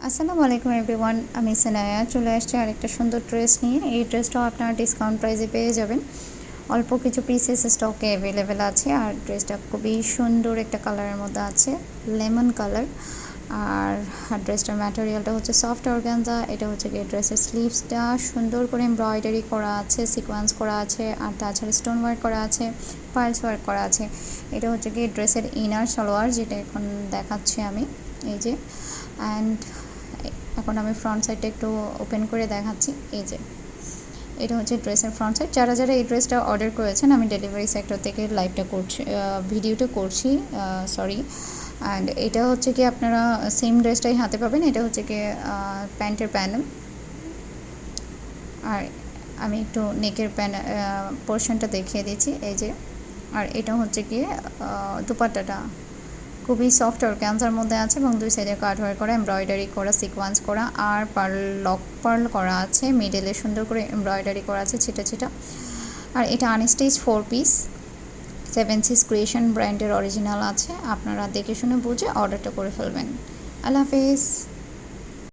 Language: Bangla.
আসসালামু আলাইকুম এভরিওয়ান, আমি সানায়া চলে আসছি আরেকটা সুন্দর ড্রেস নিয়ে। এই ড্রেসটাও আপনারা ডিসকাউন্ট প্রাইসে পেয়ে যাবেন। অল্প কিছু পিসেস স্টকে অ্যাভেলেবেল আছে। আর ড্রেসটা খুবই সুন্দর একটা কালারের মধ্যে আছে, লেমন কালার। আর ড্রেসটার ম্যাটেরিয়ালটা হচ্ছে সফট অর্গানজা। এটা হচ্ছে গিয়ে ড্রেসের স্লিভসটা সুন্দর করে এমব্রয়ডারি করা আছে, সিকোয়েন্স করা আছে, আর তাছাড়া স্টোন ওয়ার্ক করা আছে, পার্লস ওয়ার্ক করা আছে। এটা হচ্ছে গিয়ে ড্রেসের ইনার সালোয়ার, যেটা এখন দেখাচ্ছি আমি। এই যে, অ্যান্ড এখন আমি ফ্রন্ট সাইডটা একটু ওপেন করে দেখাচ্ছি। এই যে, এটা হচ্ছে ড্রেসের ফ্রন্ট সাইড। যারা যারা এই ড্রেসটা অর্ডার করেছেন, আমি ডেলিভারি সেক্টর থেকে লাইভটা করছি, ভিডিওটা করছি, সরি। অ্যান্ড এটা হচ্ছে কি আপনারা সেম ড্রেসটাই হাতে পাবেন। এটা হচ্ছে কি প্যান্টের প্যানেল। আর আমি একটু নেকের পোর্শনটা দেখিয়ে দিচ্ছি। এই যে, আর এটা হচ্ছে গিয়ে দুপাট্টাটা খুবই সফট অর্গানজার মধ্যে আছে এবং দুই সাইডে কাট ওয়ার্ক করা, এমব্রয়ডারি করা, সিকোয়েন্স করা, আর লক পার্ল করা আছে। মিডলে সুন্দর করে এমব্রয়ডারি করা আছে ছিটা ছিটা। আর এটা আনস্টিচ 4 পিস, 7 সিস ক্রিয়েশন ব্র্যান্ডের অরিজিনাল আছে। আপনারা দেখে শুনে বুঝে অর্ডারটা করে ফেলবেন। আল্লাহ হাফেজ।